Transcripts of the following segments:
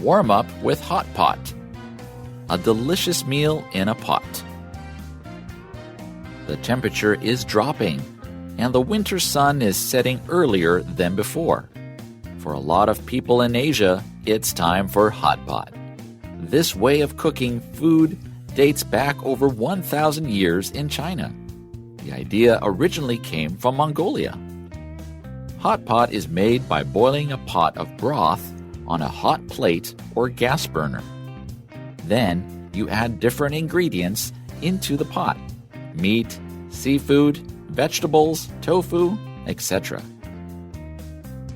Warm up with hot pot. A delicious meal in a pot. The temperature is dropping, and the winter sun is setting earlier than before. For a lot of people in Asia, it's time for hot pot. This way of cooking food dates back over 1,000 years in China. The idea originally came from Mongolia. Hot pot is made by boiling a pot of broth on a hot plate or gas burner. Then, you add different ingredients into the pot: meat, seafood, vegetables, tofu, etc.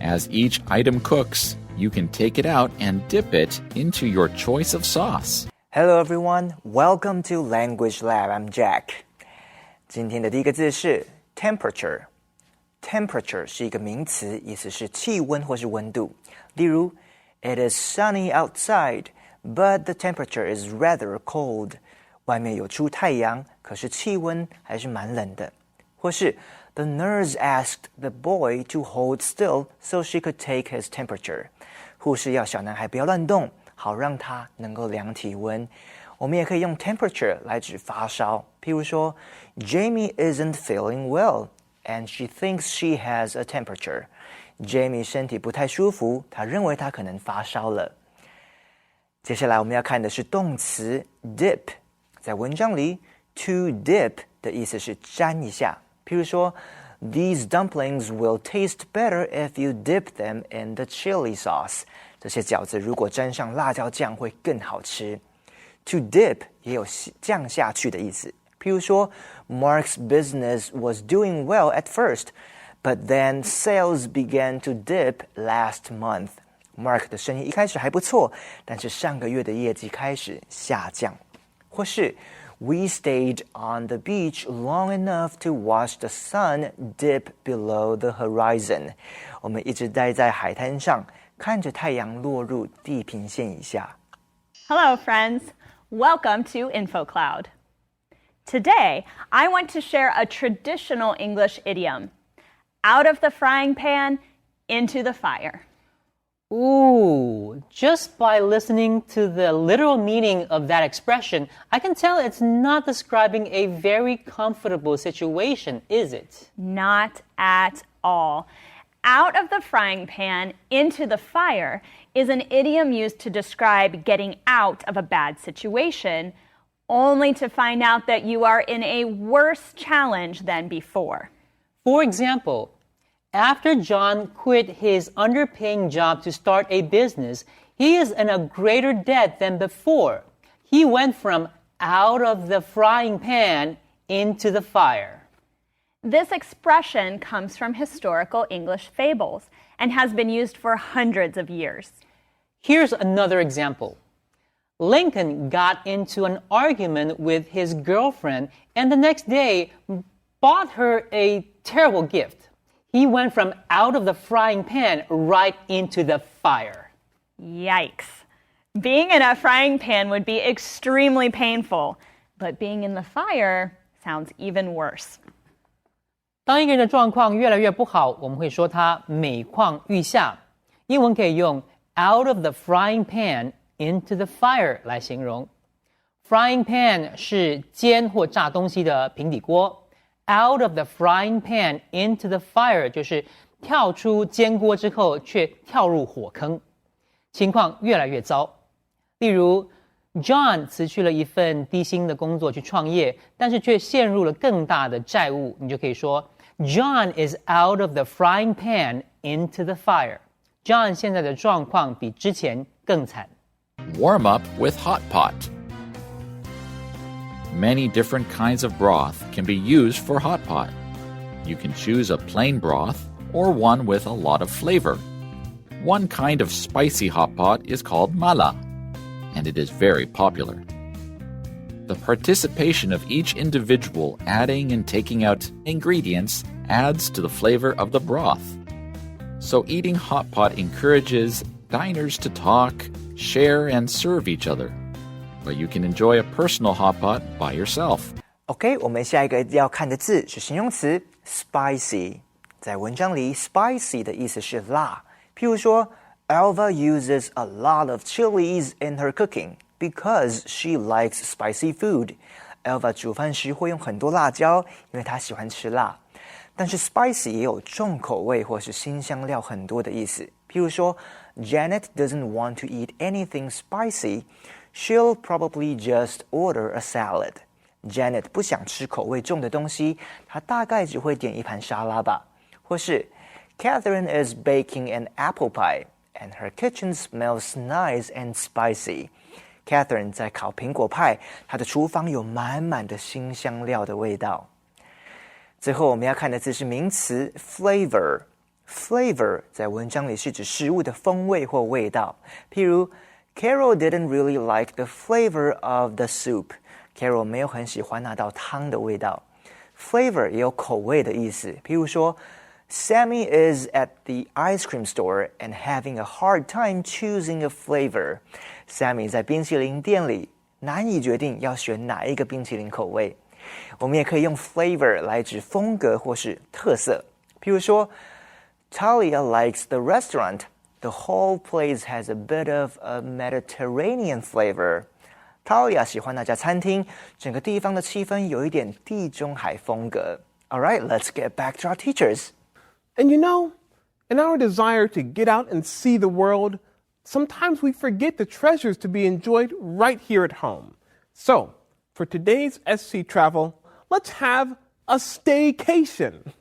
As each item cooks, you can take it out and dip it into your choice of sauce. Hello everyone, welcome to Language Lab. I'm Jack. 今天的第一个字是 temperature。Temperature 是一个名词，意思是气温或是温度。例如 It is sunny outside, but the temperature is rather cold. 外面有出太阳，可是气温还是蛮冷的。或是 The nurse asked the boy to hold still so she could take his temperature. 护士要小男孩不要乱动，好让他能够量体温。我们也可以用 temperature 来指发烧。譬如说 Jamie isn't feeling well, and she thinks she has a temperature. Jamie 身体不太舒服，她认为她可能发烧了。接下来我们要看的是动词 dip。在文章里 to dip 的意思是沾一下。譬如说 These dumplings will taste better if you dip them in the chili sauce. 这些饺子如果沾上辣椒酱会更好吃。To dip 也有降下去的意思。譬如说 Mark's business was doing well at first, but then sales began to dip last month. Mark 的生意一开始还不错，但是上个月的业绩开始下降。或是 We stayed on the beach long enough to watch the sun dip below the horizon. 我们一直待在海滩上，看着太阳落入地平线以下。Hello, friends. Welcome to InfoCloud. Today, I want to share a traditional English idiom. Out of the frying pan, into the fire. Ooh, just by listening to the literal meaning of that expression, I can tell it's not describing a very comfortable situation, is it? Not at all. Out of the frying pan, into the fire is an idiom used to describe getting out of a bad situation, only to find out that you are in a worse challenge than before. For example, after John quit his underpaying job to start a business, he is in a greater debt than before. He went from out of the frying pan into the fire. This expression comes from historical English fables and has been used for hundreds of years. Here's another example. Lincoln got into an argument with his girlfriend and the next day bought her a terrible gift. He went from out of the frying pan right into the fire. Yikes. Being in a frying pan would be extremely painful, but being in the fire sounds even worse. 当一个人的状况越来越不好，我们会说他每况愈下。英文可以用 out of the frying pan into the fire 来形容。Frying pan 是煎或炸东西的平底锅。Out of the frying pan into the fire 就是跳出煎锅之后却跳入火坑，情况越来越糟。例如 John 辞去了一份低薪的工作去创业，但是却陷入了更大的债务，你就可以说 John is out of the frying pan into the fire. John 现在的状况比之前更惨。Warm up with hot pot. Many different kinds of broth can be used for hot pot. You can choose a plain broth or one with a lot of flavor. One kind of spicy hot pot is called mala, and it is very popular. The participation of each individual adding and taking out ingredients adds to the flavor of the broth. So eating hot pot encourages diners to talk, share, and serve each other. But you can enjoy a personal hot pot by yourself. OK, 我们下一个要看的字是形容词 spicy。在文章里 spicy 的意思是辣。譬如说 Elva uses a lot of chilies in her cooking because she likes spicy food. Elva 煮饭时会用很多辣椒，因为她喜欢吃辣。但是 spicy 也有重口味或是辛香料很多的意思。譬如说 Janet doesn't want to eat anything spicy. She'll probably just order a salad. Janet 不想吃口味重的东西，她大概只会点一盘沙拉吧。或是 Catherine is baking an apple pie.And her kitchen smells nice and spicy. Catherine 在烤苹果派，她的厨房有满满的辛香料的味道。最后我们要看的字是名词 flavor。Flavor 在文章里是指食物的风味或味道。譬如 Carol didn't really like the flavor of the soup. Carol 没有很喜欢那道汤的味道。Flavor 也有口味的意思。譬如说Sammy is at the ice cream store and having a hard time choosing a flavor. Sammy 在冰淇淋店里难以决定要选哪一个冰淇淋口味。我们也可以用 flavor 来指风格或是特色。譬如说 Talia likes the restaurant. The whole place has a bit of a Mediterranean flavor. Talia 喜欢那家餐厅，整个地方的气氛有一点地中海风格。All right, let's get back to our teachers.And you know, in our desire to get out and see the world, sometimes we forget the treasures to be enjoyed right here at home. So, for today's SC travel, let's have a staycation.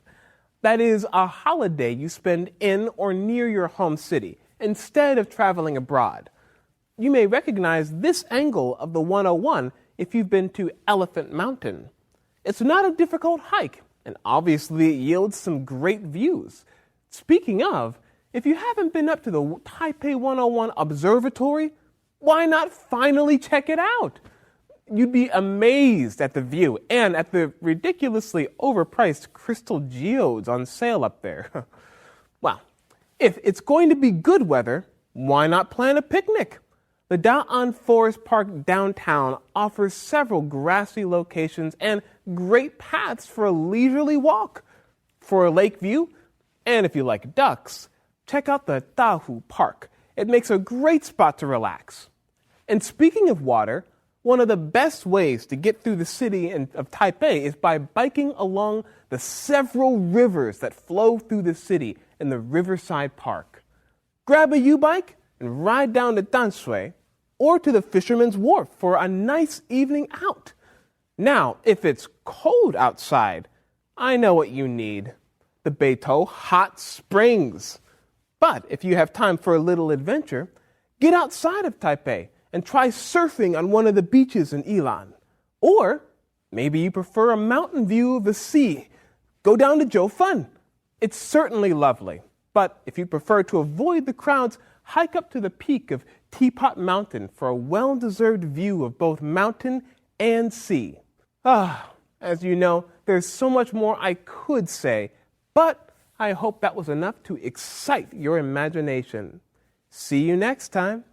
That is a holiday you spend in or near your home city instead of traveling abroad. You may recognize this angle of the 101 if you've been to Elephant Mountain. It's not a difficult hike.And obviously, it yields some great views. Speaking of, if you haven't been up to the Taipei 101 Observatory, why not finally check it out? You'd be amazed at the view and at the ridiculously overpriced crystal geodes on sale up there. Well, if it's going to be good weather, why not plan a picnic? The Da'an Forest Park downtown offers several grassy locations and great paths for a leisurely walk. For a lake view, and if you like ducks, check out the Dahu Park. It makes a great spot to relax. And speaking of water, one of the best ways to get through the city of Taipei is by biking along the several rivers that flow through the city in the Riverside Park. Grab a U-bike and ride down to Danshui or to the Fisherman's Wharf for a nice evening out. Now, if it's cold outside, I know what you need. The Beidou Hot Springs. But if you have time for a little adventure, get outside of Taipei and try surfing on one of the beaches in Yilan. Or maybe you prefer a mountain view of the sea. Go down to Jiufen. It's certainly lovely. But if you prefer to avoid the crowds, hike up to the peak of Teapot Mountain for a well-deserved view of both mountain and sea. As you know, there's so much more I could say, but I hope that was enough to excite your imagination. See you next time.